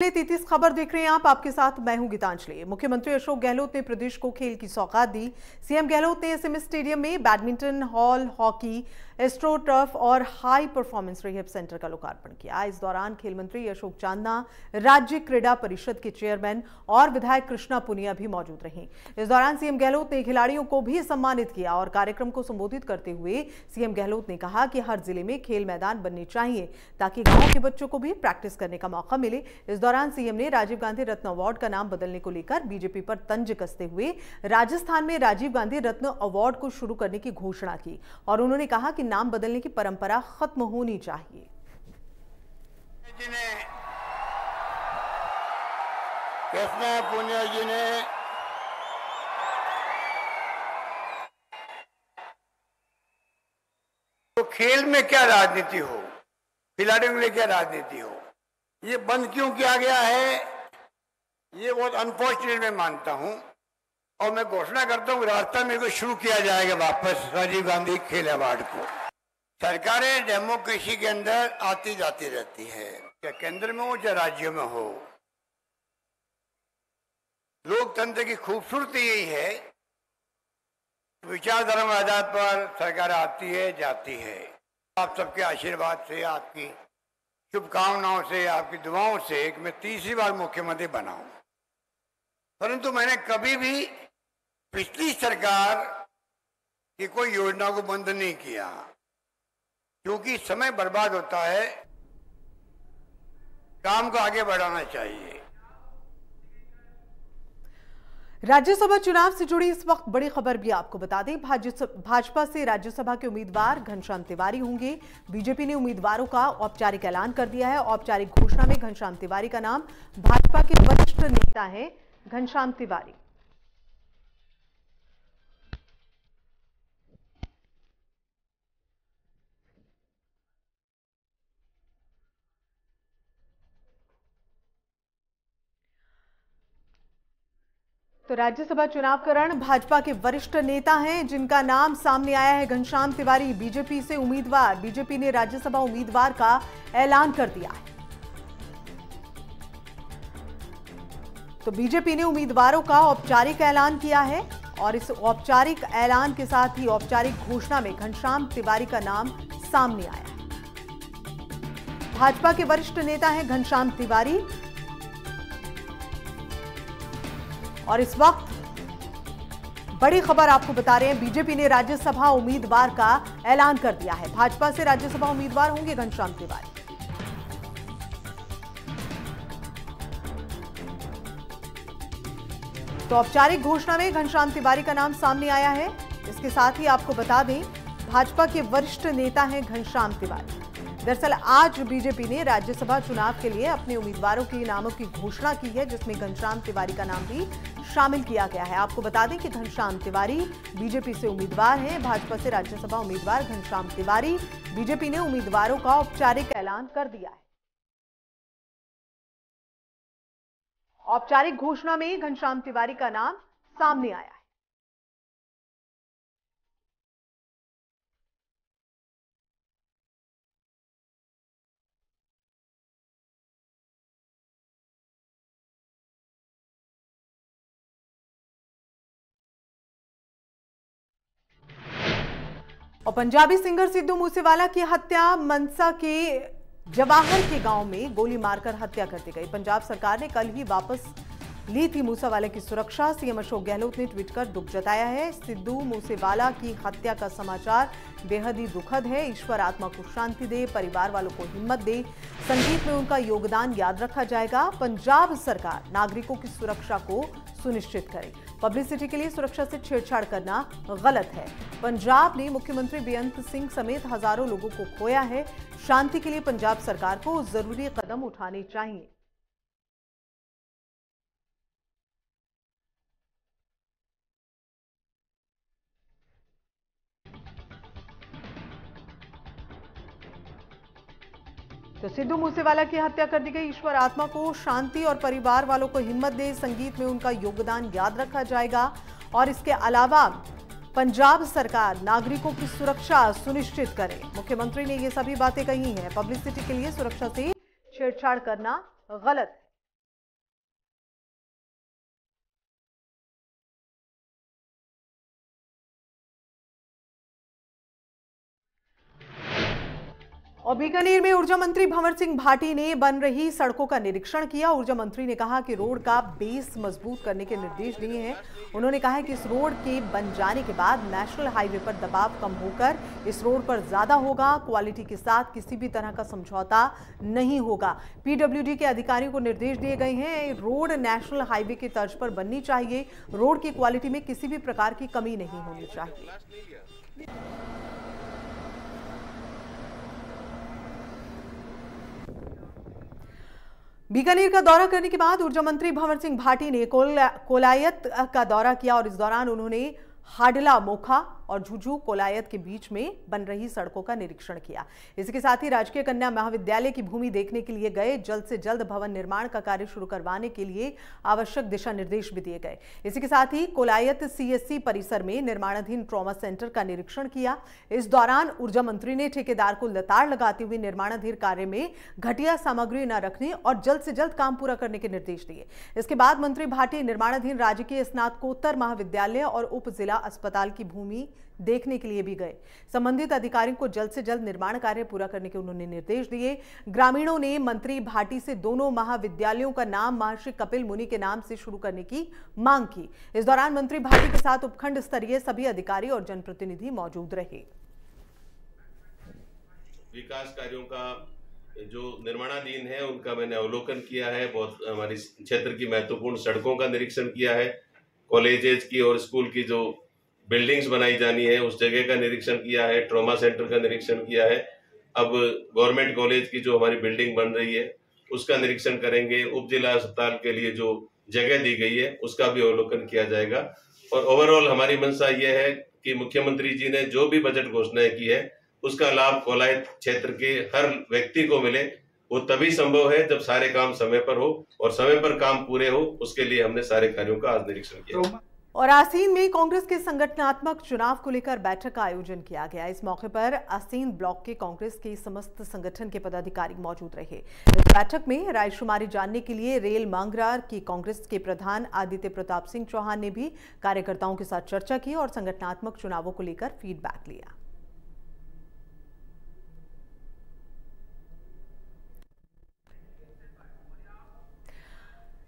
33 खबर देख रहे हैं आप, आपके साथ मैं हूं गीतांजलि। मुख्यमंत्री अशोक गहलोत ने प्रदेश को खेल की सौगात दी। सीएम गहलोत ने एसएमएस स्टेडियम में badminton hall, hockey, astro turf और हाई परफॉर्मेंस रिहैब सेंटर का लोकार्पण किया। इस दौरान खेल मंत्री अशोक चांदना, राज्य क्रीड़ा परिषद के चेयरमैन और विधायक कृष्णा पुनिया भी मौजूद रहे। इस दौरान सीएम गहलोत ने खिलाड़ियों को भी सम्मानित किया और कार्यक्रम को संबोधित करते हुए सीएम गहलोत ने कहा कि हर जिले में खेल मैदान बनने चाहिए ताकि गांव के बच्चों को भी प्रैक्टिस करने का मौका मिले। इस दौरान सीएम ने राजीव गांधी रत्न अवार्ड का नाम बदलने को लेकर बीजेपी पर तंज कसते हुए राजस्थान में राजीव गांधी रत्न अवार्ड को शुरू करने की घोषणा की और उन्होंने कहा कि नाम बदलने की परंपरा खत्म होनी चाहिए। कृष्णा पुनिया जी ने तो खेल में क्या राजनीति हो, खिलाड़ियों के लिए क्या राजनीति हो, ये बंद क्यों किया गया है, ये बहुत अनफॉर्चुनेट मैं मानता हूं। और मैं घोषणा करता हूं रास्ता में को शुरू किया जाएगा वापस राजीव गांधी खेल अवार्ड को। सरकारें डेमोक्रेसी के अंदर आती जाती रहती है, चाहे केंद्र में हो चाहे राज्यों में हो। लोकतंत्र की खूबसूरती यही है, विचारधारा के आधार पर सरकार आती है जाती है। आप सबके आशीर्वाद से, आपकी शुभकामनाओं से, आपकी दुआओं से मैं तीसरी बार मुख्यमंत्री बना हूं। परंतु मैंने कभी भी पिछली सरकार की कोई योजना को बंद नहीं किया, क्योंकि समय बर्बाद होता है, काम को आगे बढ़ाना चाहिए। राज्यसभा चुनाव से जुड़ी इस वक्त बड़ी खबर भी आपको बता दें। भाजपा से राज्यसभा के उम्मीदवार घनश्याम तिवारी होंगे। बीजेपी ने उम्मीदवारों का औपचारिक ऐलान कर दिया है। औपचारिक घोषणा में घनश्याम तिवारी का नाम भाजपा के वरिष्ठ नेता है घनश्याम तिवारी। तो राज्यसभा चुनाव का रण भाजपा के वरिष्ठ नेता हैं जिनका नाम सामने आया है घनश्याम तिवारी, बीजेपी से उम्मीदवार। बीजेपी ने राज्यसभा उम्मीदवार का ऐलान कर दिया है। तो बीजेपी ने उम्मीदवारों का औपचारिक ऐलान किया है और इस औपचारिक ऐलान के साथ ही औपचारिक घोषणा में घनश्याम तिवारी का नाम सामने आया है। भाजपा के वरिष्ठ नेता हैं घनश्याम तिवारी और इस वक्त बड़ी खबर आपको बता रहे हैं, बीजेपी ने राज्यसभा उम्मीदवार का ऐलान कर दिया है। भाजपा से राज्यसभा उम्मीदवार होंगे घनश्याम तिवारी। तो औपचारिक घोषणा में घनश्याम तिवारी का नाम सामने आया है। इसके साथ ही आपको बता दें, भाजपा के वरिष्ठ नेता हैं घनश्याम तिवारी। दरअसल आज बीजेपी ने राज्यसभा चुनाव के लिए अपने उम्मीदवारों के नामों की घोषणा की है, जिसमें घनश्याम तिवारी का नाम भी शामिल किया गया है। आपको बता दें कि घनश्याम तिवारी बीजेपी से उम्मीदवार हैं। भाजपा से राज्यसभा उम्मीदवार घनश्याम तिवारी, बीजेपी ने उम्मीदवारों का औपचारिक ऐलान कर दिया है। औपचारिक घोषणा में घनश्याम तिवारी का नाम सामने आया है। और पंजाबी सिंगर सिद्धू मूसेवाला की हत्या मनसा के जवाहर के गांव में गोली मारकर हत्या कर दी गई। पंजाब सरकार ने कल ही वापस ली थी मूसेवाला की सुरक्षा। सीएम अशोक गहलोत ने ट्वीट कर दुख जताया है। सिद्धू मूसेवाला की हत्या का समाचार बेहद ही दुखद है। ईश्वर आत्मा को शांति दे, परिवार वालों को हिम्मत दे। संगीत में उनका योगदान याद रखा जाएगा। पंजाब सरकार नागरिकों की सुरक्षा को सुनिश्चित करे। पब्लिसिटी के लिए सुरक्षा से छेड़छाड़ करना गलत है। पंजाब ने मुख्यमंत्री बेअंत सिंह समेत हजारों लोगों को खोया है। शांति के लिए पंजाब सरकार को जरूरी कदम उठाने चाहिए। तो सिद्धू मूसेवाला की हत्या कर दी गई। ईश्वर आत्मा को शांति और परिवार वालों को हिम्मत दे। संगीत में उनका योगदान याद रखा जाएगा। और इसके अलावा पंजाब सरकार नागरिकों की सुरक्षा सुनिश्चित करे। मुख्यमंत्री ने ये सभी बातें कही हैं। पब्लिसिटी के लिए सुरक्षा से छेड़छाड़ करना गलत है। बीकानेर में ऊर्जा मंत्री भंवर सिंह भाटी ने बन रही सड़कों का निरीक्षण किया। ऊर्जा मंत्री ने कहा कि रोड का बेस मजबूत करने के निर्देश दिए हैं। उन्होंने कहा है कि इस रोड के बन जाने के बाद नेशनल हाईवे पर दबाव कम होकर इस रोड पर ज्यादा होगा। क्वालिटी के साथ किसी भी तरह का समझौता नहीं होगा। पीडब्ल्यूडी के अधिकारियों को निर्देश दिए गए हैं। रोड नेशनल हाईवे की तर्ज पर बननी चाहिए। रोड की क्वालिटी में किसी भी प्रकार की कमी नहीं होनी चाहिए। बीकानेर का दौरा करने के बाद ऊर्जा मंत्री भंवर सिंह भाटी ने कोलायत का दौरा किया और इस दौरान उन्होंने हाडला मोखा और झुझू कोलायत के बीच में बन रही सड़कों का निरीक्षण किया। इसके साथ ही राजकीय कन्या महाविद्यालय की भूमि देखने के लिए गए। जल्द से जल्द भवन निर्माण का कार्य शुरू करवाने के लिए आवश्यक दिशा निर्देश भी दिए गए। इसी के साथ ही कोलायत सीएससी परिसर में निर्माणाधीन ट्रॉमा सेंटर का निरीक्षण किया। इस दौरान ऊर्जा मंत्री ने ठेकेदार को लताड़ लगाते हुए निर्माणाधीन कार्य में घटिया सामग्री न रखने और जल्द से जल्द काम पूरा करने के निर्देश दिए। इसके बाद मंत्री भाटी निर्माणाधीन राजकीय स्नातकोत्तर महाविद्यालय और उप जिला अस्पताल की भूमि देखने के लिए भी गए। संबंधित अधिकारियों को जल्द से जल्द निर्माण कार्य पूरा करने के उन्होंने निर्देश दिए। ग्रामीणों ने मंत्री भाटी से दोनों महाविद्यालयों का नाम महर्षि कपिल मुनि के नाम से शुरू करने की मांग की। इस दौरान मंत्री भाटी के साथ उपखंड स्तरीय सभी अधिकारी और जनप्रतिनिधि मौजूद रहे। विकास कार्यों का जो निर्माणाधीन है उनका मैंने अवलोकन किया है। बहुत हमारी क्षेत्र की महत्वपूर्ण सड़कों का निरीक्षण किया है। कॉलेजेस की और स्कूल की जो बिल्डिंग्स बनाई जानी है उस जगह का निरीक्षण किया है। ट्रॉमा सेंटर का निरीक्षण किया है। अब गवर्नमेंट कॉलेज की जो हमारी बिल्डिंग बन रही है उसका निरीक्षण करेंगे। उप जिला अस्पताल के लिए जो जगह दी गई है उसका भी अवलोकन किया जाएगा। और ओवरऑल हमारी मंशा ये है कि मुख्यमंत्री जी ने जो भी बजट घोषणाएं की है उसका लाभ कोलायत क्षेत्र के हर व्यक्ति को मिले। वो तभी संभव है जब सारे काम समय पर हो और समय पर काम पूरे हो। उसके लिए हमने सारे कार्यों का आज निरीक्षण किया। और आसीन में कांग्रेस के संगठनात्मक चुनाव को लेकर बैठक का आयोजन किया गया। इस मौके पर आसीन ब्लॉक के कांग्रेस के समस्त संगठन के पदाधिकारी मौजूद रहे। इस बैठक में रायशुमारी जानने के लिए रेल मांगरा की कांग्रेस के प्रधान आदित्य प्रताप सिंह चौहान ने भी कार्यकर्ताओं के साथ चर्चा की और संगठनात्मक चुनावों को लेकर फीडबैक लिया।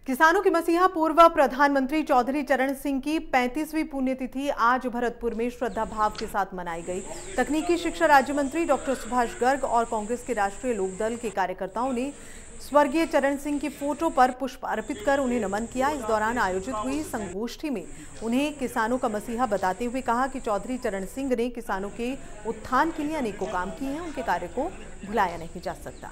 किसानों के मसीहा पूर्व प्रधानमंत्री चौधरी चरण सिंह की 35वीं पुण्यतिथि आज भरतपुर में श्रद्धा भाव के साथ मनाई गई। तकनीकी शिक्षा राज्य मंत्री डॉक्टर सुभाष गर्ग और कांग्रेस के राष्ट्रीय लोकदल के कार्यकर्ताओं ने स्वर्गीय चरण सिंह की फोटो पर पुष्प अर्पित कर उन्हें नमन किया। इस दौरान आयोजित हुई संगोष्ठी में उन्हें किसानों का मसीहा बताते हुए कहा कि चौधरी चरण सिंह ने किसानों के उत्थान के लिए अनेकों काम किए हैं। उनके कार्य को भुलाया नहीं जा सकता।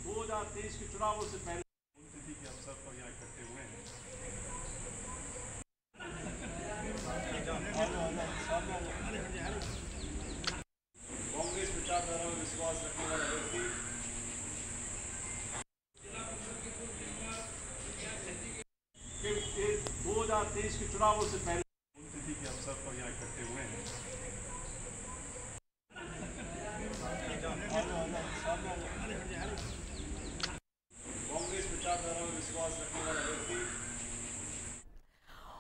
2023 के चुनावों से पहले तिथि के अवसर पर यहाँ इकट्ठे हुए हैं। कांग्रेस विचारधारा में विश्वास रखने वाला व्यक्ति 2023 के चुनावों से पहले तिथि के अवसर पर यहाँ इकट्ठे हुए हैं।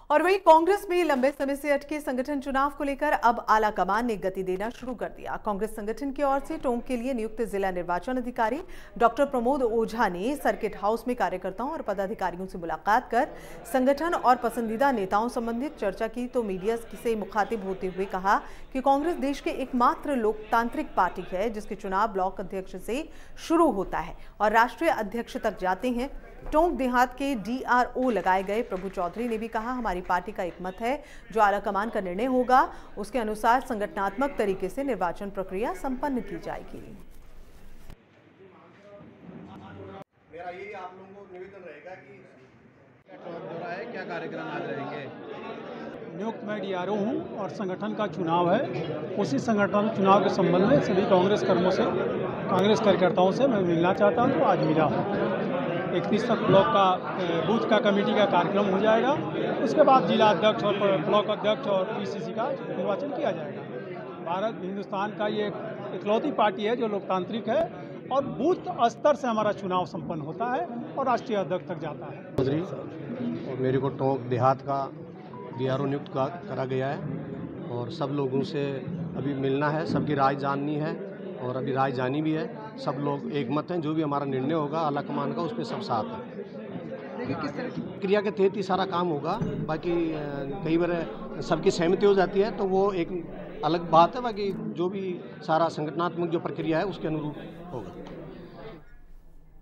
और वहीं कांग्रेस में लंबे समय से अटके संगठन चुनाव को लेकर अब आला कमान ने गति देना शुरू कर दिया। कांग्रेस संगठन की ओर से टोंक के लिए नियुक्त जिला निर्वाचन अधिकारी डॉक्टर प्रमोद ओझा ने सर्किट हाउस में कार्यकर्ताओं और पदाधिकारियों से मुलाकात कर संगठन और पसंदीदा नेताओं संबंधित चर्चा की तो मीडिया से मुखातिब होते हुए कहा कि कांग्रेस देश के एकमात्र लोकतांत्रिक पार्टी है जिसके चुनाव ब्लॉक अध्यक्ष से शुरू होता है और राष्ट्रीय अध्यक्ष तक जाते हैं। टोंक देहात के DRO लगाए गए प्रभु चौधरी ने भी कहा, हमारी पार्टी का एक मत है जो आला कमान का निर्णय होगा उसके अनुसार संगठनात्मक तरीके से निर्वाचन प्रक्रिया संपन्न की जाएगी। मेरा यही आप लोगों को निवेदन रहेगा कि दौरा है, क्या कार्यक्रम आज रहेंगे। नियुक्त मैं DRO हूँ और संगठन का चुनाव है। उसी संगठन चुनाव के संबंध में सभी कांग्रेस कर्मियों से, कांग्रेस कार्यकर्ताओं से मैं मिलना चाहता हूँ, तो आज मिला हूँ। 31 तक ब्लॉक का बूथ का कमेटी का कार्यक्रम हो जाएगा। उसके बाद जिला अध्यक्ष और ब्लॉक अध्यक्ष और PCC का निर्वाचन किया जाएगा। भारत हिंदुस्तान का ये इकलौती पार्टी है जो लोकतांत्रिक है और बूथ स्तर से हमारा चुनाव संपन्न होता है और राष्ट्रीय अध्यक्ष तक जाता है। चौधरी और मेरे को टोंक देहात का DRO नियुक्त करा गया है और सब लोगों से अभी मिलना है, सबकी राय जाननी है और अभी राय जानी भी है। सब लोग एकमत हैं, जो भी हमारा निर्णय होगा आला कमान का उस पर सब साथ है। देखिए किस तरह की क्रिया के तहत ही सारा काम होगा। बाकी कई बार सबकी सहमति हो जाती है तो वो एक अलग बात है, बाकी जो भी सारा संगठनात्मक जो प्रक्रिया है उसके अनुरूप होगा।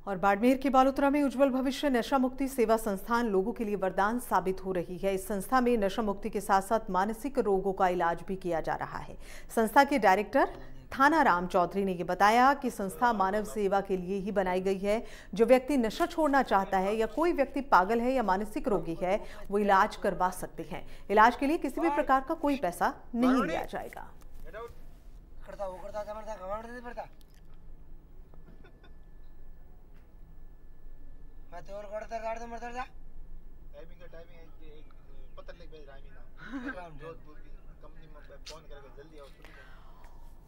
और बाड़मेर के बालोतरा में उज्जवल भविष्य नशा मुक्ति सेवा संस्थान लोगों के लिए वरदान साबित हो रही है। इस संस्था में नशा मुक्ति के साथ साथ मानसिक रोगों का इलाज भी किया जा रहा है। संस्था के डायरेक्टर थाना राम चौधरी ने ये बताया कि संस्था मानव सेवा के लिए ही बनाई गई है। जो व्यक्ति नशा छोड़ना चाहता है या कोई व्यक्ति पागल है या मानसिक रोगी है वो इलाज करवा सकते हैं। इलाज के लिए किसी भी प्रकार का कोई पैसा नहीं लिया जाएगा।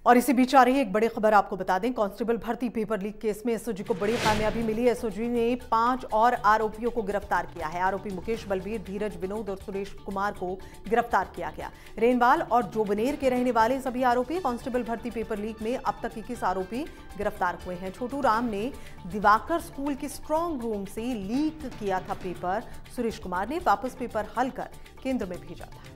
और इसी बीच आ रही एक बड़ी खबर आपको बता दें, कांस्टेबल भर्ती पेपर लीक केस में एसओजी को बड़ी कामयाबी मिली। एसओजी ने 5 और आरोपियों को गिरफ्तार किया है। आरोपी मुकेश, बलबीर, धीरज, विनोद और सुरेश कुमार को गिरफ्तार किया गया। रेनवाल और जोबनेर के रहने वाले सभी आरोपी कांस्टेबल भर्ती पेपर लीक में अब तक 21 आरोपी गिरफ्तार हुए हैं। छोटू राम ने दिवाकर स्कूल के स्ट्रांग रूम से लीक किया था पेपर। सुरेश कुमार ने वापस पेपर हल कर केंद्र में भेजा था।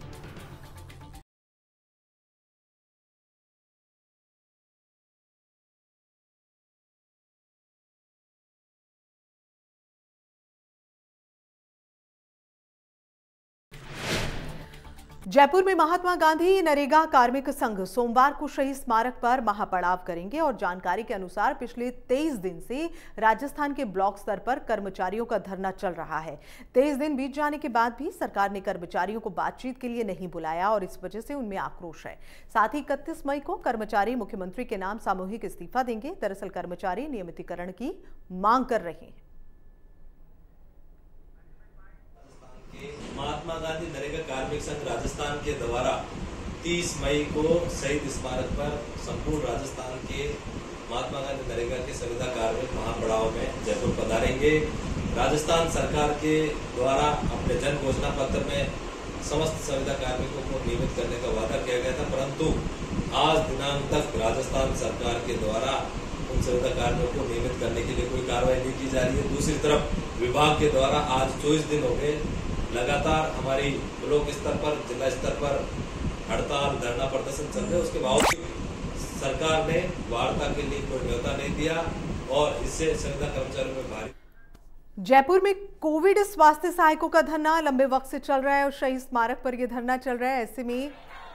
जयपुर में महात्मा गांधी नरेगा कार्मिक संघ सोमवार को शहीद स्मारक पर महापड़ाव करेंगे और जानकारी के अनुसार पिछले 23 दिन से राजस्थान के ब्लॉक स्तर पर कर्मचारियों का धरना चल रहा है। 23 दिन बीत जाने के बाद भी सरकार ने कर्मचारियों को बातचीत के लिए नहीं बुलाया और इस वजह से उनमें आक्रोश है। साथ ही 31 मई को कर्मचारी मुख्यमंत्री के नाम सामूहिक इस्तीफा देंगे। दरअसल कर्मचारी नियमितीकरण की मांग कर रहे हैं। महात्मा गांधी नरेगा कार्मिक संघ राजस्थान के द्वारा 30 मई को शहीद स्मारक पर संपूर्ण राजस्थान के महात्मा गांधी नरेगा के संविदा कार्मिक महापड़ाव में जयपुर पधारेंगे। राजस्थान सरकार के द्वारा अपने जन घोषणा पत्र में समस्त संविदा कार्मिकों को नियमित करने का वादा किया गया था, परंतु आज दिनांक तक राजस्थान सरकार के द्वारा उन संविदा कार्मिकों को नियमित करने के लिए कोई कार्रवाई नहीं की जा रही है। दूसरी तरफ विभाग के द्वारा आज 24 दिन हो गए लगातार हमारी ब्लॉक स्तर पर, जिला स्तर पर हड़ताल, धरना, प्रदर्शन चल रहे हैं। उसके बावजूद सरकार ने वार्ता के लिए कोई न्योता नहीं दिया और इससे संविदा कर्मचारियों में भारी। जयपुर में कोविड स्वास्थ्य सहायकों का धरना लंबे वक्त से चल रहा है और शहीद स्मारक पर यह धरना चल रहा है। ऐसे में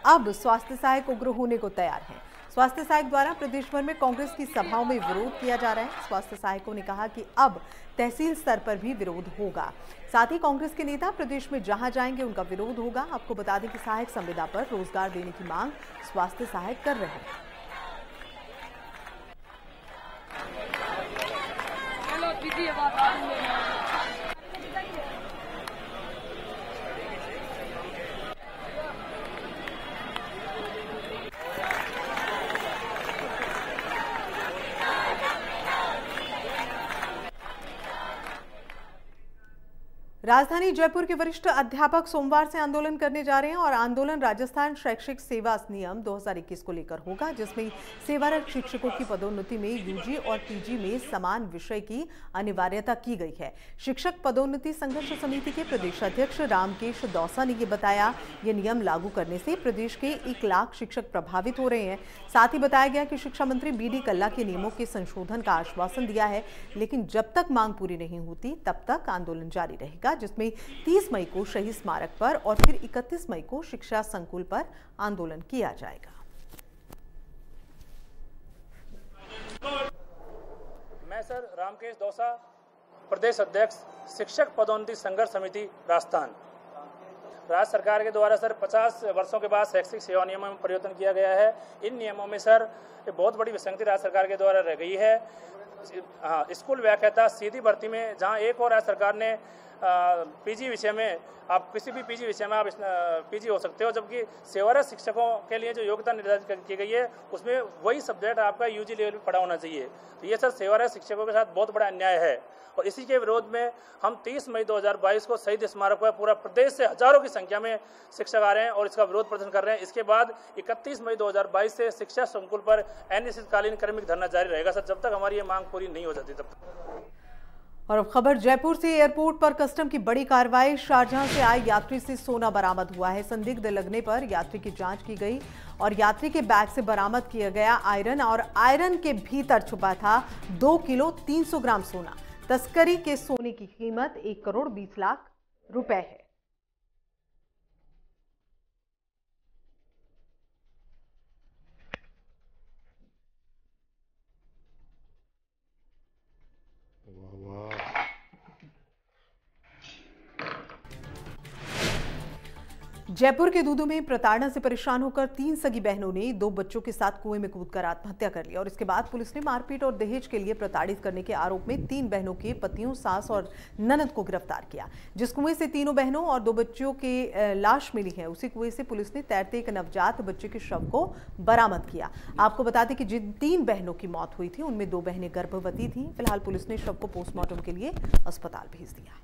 अब स्वास्थ्य सहायक उग्र होने को तैयार है। स्वास्थ्य सहायक द्वारा प्रदेश भर में कांग्रेस की सभाओं में विरोध किया जा रहा है। स्वास्थ्य सहायकों ने कहा कि अब तहसील स्तर पर भी विरोध होगा। साथ ही कांग्रेस के नेता प्रदेश में जहां जाएंगे उनका विरोध होगा। आपको बता दें कि सहायक संविदा पर रोजगार देने की मांग स्वास्थ्य सहायक कर रहे हैं। राजधानी जयपुर के वरिष्ठ अध्यापक सोमवार से आंदोलन करने जा रहे हैं और आंदोलन राजस्थान शैक्षिक सेवा नियम 2021 को लेकर होगा, जिसमें सेवारत शिक्षकों की पदोन्नति में यूजी और पीजी में समान विषय की अनिवार्यता की गई है। शिक्षक पदोन्नति संघर्ष समिति के प्रदेश अध्यक्ष रामकेश दौसा ने ये बताया, ये नियम लागू करने से प्रदेश के 1 लाख शिक्षक प्रभावित हो रहे हैं। साथ ही बताया गया कि शिक्षा मंत्री बीडी कल्ला के नियमों के संशोधन का आश्वासन दिया है, लेकिन जब तक मांग पूरी नहीं होती तब तक आंदोलन जारी रहेगा, जिसमें 30 मई को शहीद स्मारक पर और फिर 31 मई को शिक्षा संकुल पर आंदोलन किया जाएगा। मैं सर रामकेश दौसा, प्रदेश अध्यक्ष शिक्षक पदोन्नति संघर्ष समिति राजस्थान। राज्य सरकार के द्वारा सर 50 वर्षों के बाद शैक्षिक सेवा नियमों में परिवर्तन किया गया है। इन नियमों में सर बहुत बड़ी विसंगति राज्य सरकार के द्वारा रह गई है। हाँ, स्कूल व्याख्याता सीधी भर्ती में जहां एक और राज्य सरकार ने पीजी विषय में आप किसी भी पीजी विषय में आप पीजी हो सकते हो, जबकि सेवारत शिक्षकों के लिए जो योग्यता निर्धारित की गई है उसमें वही सब्जेक्ट आपका यूजी लेवल पे पढ़ा होना चाहिए। तो ये सर सेवारत शिक्षकों के साथ बहुत बड़ा अन्याय है और इसी के विरोध में हम 30 मई 2022 को शहीद स्मारक पर पूरा प्रदेश से हजारों की संख्या में शिक्षक आ रहे हैं और इसका विरोध प्रदर्शन कर रहे हैं। इसके बाद 31 मई 2022 से शिक्षा संकुल पर अनिश्चितकालीन क्रमिक धरना जारी रहेगा सर, जब तक हमारी ये मांग पूरी नहीं हो जाती तब तक। और अब खबर जयपुर से। एयरपोर्ट पर कस्टम की बड़ी कार्रवाई। शारजाह से आए यात्री से सोना बरामद हुआ है। संदिग्ध लगने पर यात्री की जांच की गई और यात्री के बैग से बरामद किया गया आयरन और आयरन के भीतर छुपा था 2 किलो 300 ग्राम सोना। तस्करी के सोने की कीमत 1 करोड़ 20 लाख रुपए है। जयपुर के दूदू में प्रताड़ना से परेशान होकर 3 सगी बहनों ने 2 बच्चों के साथ कुएं में कूदकर आत्महत्या कर ली और इसके बाद पुलिस ने मारपीट और दहेज के लिए प्रताड़ित करने के आरोप में 3 बहनों के पतियों, सास और ननद को गिरफ्तार किया। जिस कुएं से तीनों बहनों और 2 बच्चों की लाश मिली है, उसी कुएं से पुलिस ने तैरते एक नवजात बच्चे के शव को बरामद किया। आपको बता दें कि जिन 3 बहनों की मौत हुई थी उनमें 2 बहनें गर्भवती थी। फिलहाल पुलिस ने शव को पोस्टमार्टम के लिए अस्पताल भेज दिया।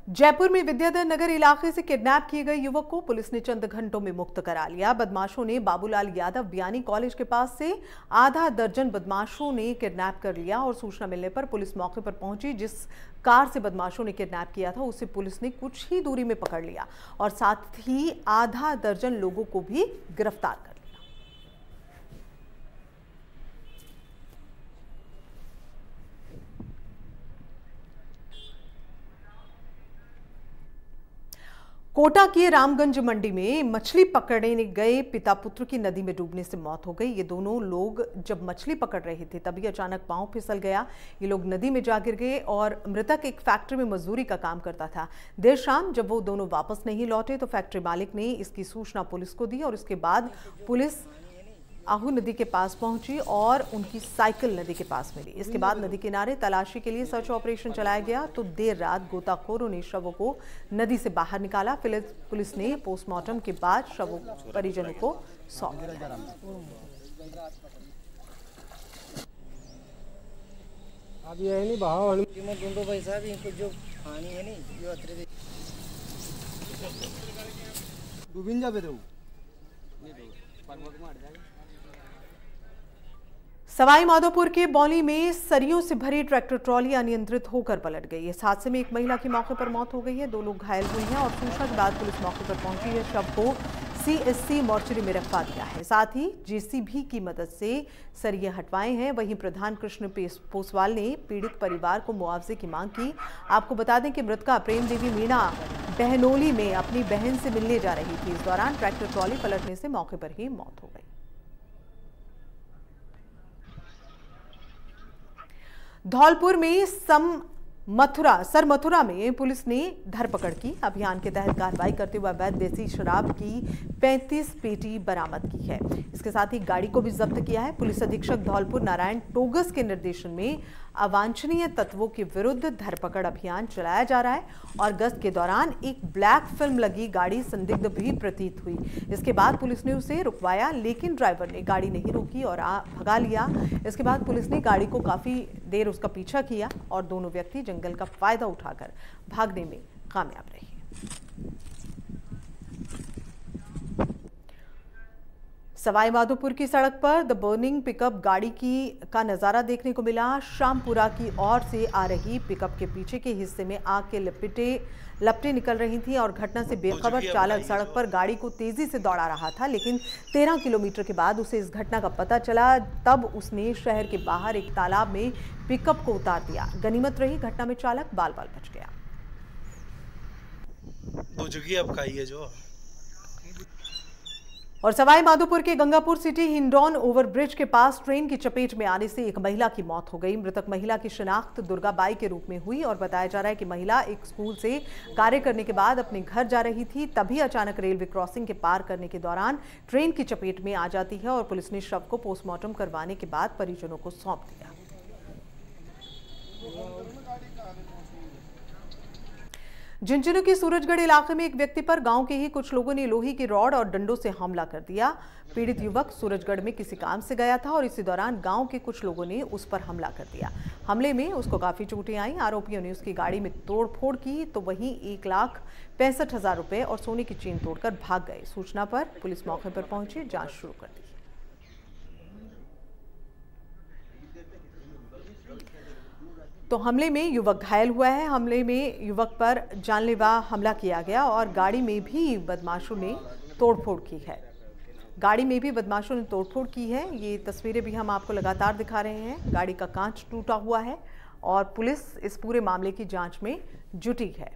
जयपुर में विद्याधर नगर इलाके से किडनैप किए गए युवक को पुलिस ने चंद घंटों में मुक्त करा लिया। बदमाशों ने बाबूलाल यादव बियानी कॉलेज के पास से आधा दर्जन बदमाशों ने किडनैप कर लिया और सूचना मिलने पर पुलिस मौके पर पहुंची। जिस कार से बदमाशों ने किडनैप किया था उसे पुलिस ने कुछ ही दूरी में पकड़ लिया और साथ ही आधा दर्जन लोगों को भी गिरफ्तार कर लिया। कोटा की रामगंज मंडी में मछली पकड़ने गए पिता पुत्र की नदी में डूबने से मौत हो गई। ये दोनों लोग जब मछली पकड़ रहे थे तभी अचानक पांव फिसल गया। ये लोग नदी में जा गिर गए और मृतक एक फैक्ट्री में मजदूरी का काम करता था। देर शाम जब वो दोनों वापस नहीं लौटे तो फैक्ट्री मालिक ने इसकी सूचना पुलिस को दी और इसके बाद पुलिस आहू नदी के पास पहुंची और उनकी साइकिल नदी के पास मिली। इसके बाद नदी किनारे तलाशी के लिए सर्च ऑपरेशन चलाया गया तो देर रात गोताखोरों ने शवों को नदी से बाहर निकाला। पुलिस ने पोस्टमार्टम के बाद शवों परिजनों को सौंप दिया। अब ये नहीं बहाव दोनों पैसा भी इनको जो पानी है नहीं यो अतरे डूबिन जाबे दो सवाई माधोपुर के बौली में सरियों से भरी ट्रैक्टर ट्रॉली अनियंत्रित होकर पलट गई। इस हादसे में एक महिला की मौके पर मौत हो गई है, 2 लोग घायल हुए हैं और सूचना के बाद पुलिस मौके पर पहुंची है। शव को CSC मोर्चरी में रखवा दिया है। साथ ही JCB की मदद से सरिये हटवाए हैं। वहीं प्रधान कृष्ण पोसवाल ने पीड़ित परिवार को मुआवजे की मांग की। आपको बता दें कि मृतका प्रेम देवी मीणा बहनोली में अपनी बहन से मिलने जा रही थी। इस दौरान ट्रैक्टर ट्रॉली पलटने से मौके पर ही मौत हो गई। धौलपुर में सर मथुरा में पुलिस ने धरपकड़ की। अभियान के तहत कार्रवाई करते हुए अवैध देसी शराब की 35 पेटी बरामद की है। इसके साथ ही गाड़ी को भी जब्त किया है। पुलिस अधीक्षक धौलपुर नारायण टोगस के निर्देशन में अवांछनीय तत्वों के विरुद्ध धरपकड़ अभियान चलाया जा रहा है और गश्त के दौरान एक ब्लैक फिल्म लगी गाड़ी संदिग्ध भी प्रतीत हुई। इसके बाद पुलिस ने उसे रुकवाया लेकिन ड्राइवर ने गाड़ी नहीं रोकी और भगा लिया। इसके बाद पुलिस ने गाड़ी को काफी देर उसका पीछा किया और दोनों व्यक्ति जंगल का फायदा उठाकर भागने में कामयाब रहे। सवाई माधोपुर की सड़क पर द बर्निंग पिकअप गाड़ी का नजारा देखने को मिला। शामपुरा की ओर से आ रही पिकअप के पीछे के हिस्से में आग के लपटें निकल रही थी और घटना से बेखबर चालक सड़क पर गाड़ी को तेजी से दौड़ा रहा था। लेकिन 13 किलोमीटर के बाद उसे इस घटना का पता चला। तब उसने शहर के बाहर एक तालाब में पिकअप को उतार दिया। गनीमत रही घटना में चालक बाल बाल बच गया। हो चुकी है अब खाई है जो और सवाई माधोपुर के गंगापुर सिटी हिंडौन ओवरब्रिज के पास ट्रेन की चपेट में आने से एक महिला की मौत हो गई। मृतक महिला की शिनाख्त दुर्गाबाई के रूप में हुई और बताया जा रहा है कि महिला एक स्कूल से कार्य करने के बाद अपने घर जा रही थी, तभी अचानक रेलवे क्रॉसिंग के पार करने के दौरान ट्रेन की चपेट में आ जाती है और पुलिस ने शव को पोस्टमार्टम करवाने के बाद परिजनों को सौंप दिया। झुंझुनू के सूरजगढ़ इलाके में एक व्यक्ति पर गांव के ही कुछ लोगों ने लोहे की रॉड और डंडों से हमला कर दिया। पीड़ित युवक सूरजगढ़ में किसी काम से गया था और इसी दौरान गांव के कुछ लोगों ने उस पर हमला कर दिया। हमले में उसको काफी चोटें आईं। आरोपियों ने उसकी गाड़ी में तोड़फोड़ की तो वहीं 1,65,000 रुपए और सोने की चेन तोड़कर भाग गए। सूचना पर पुलिस मौके पर पहुंची, जांच शुरू कर दी। तो हमले में युवक घायल हुआ है। हमले में युवक पर जानलेवा हमला किया गया और गाड़ी में भी बदमाशों ने तोड़फोड़ की है। ये तस्वीरें भी हम आपको लगातार दिखा रहे हैं। गाड़ी का कांच टूटा हुआ है और पुलिस इस पूरे मामले की जांच में जुटी है।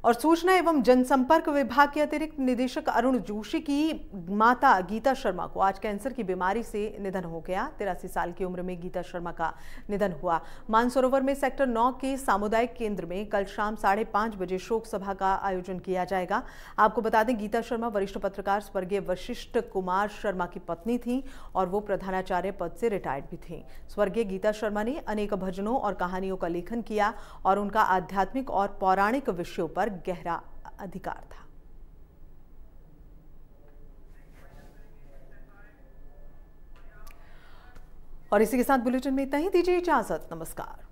और सूचना एवं जनसंपर्क विभाग के अतिरिक्त निदेशक अरुण जोशी की माता गीता शर्मा को आज कैंसर की बीमारी से निधन हो गया। 83 साल की उम्र में गीता शर्मा का निधन हुआ। मानसरोवर में सेक्टर 9 के सामुदायिक केंद्र में कल शाम 5:30 बजे शोक सभा का आयोजन किया जाएगा। आपको बता दें, गीता शर्मा वरिष्ठ पत्रकार स्वर्गीय वशिष्ठ कुमार शर्मा की पत्नी थी और वो प्रधानाचार्य पद से रिटायर्ड भी थी। स्वर्गीय गीता शर्मा ने अनेक भजनों और कहानियों का लेखन किया और उनका आध्यात्मिक और पौराणिक विषयों पर गहरा अधिकार था। और इसी के साथ बुलेटिन में इतना ही। दीजिए इजाजत। नमस्कार।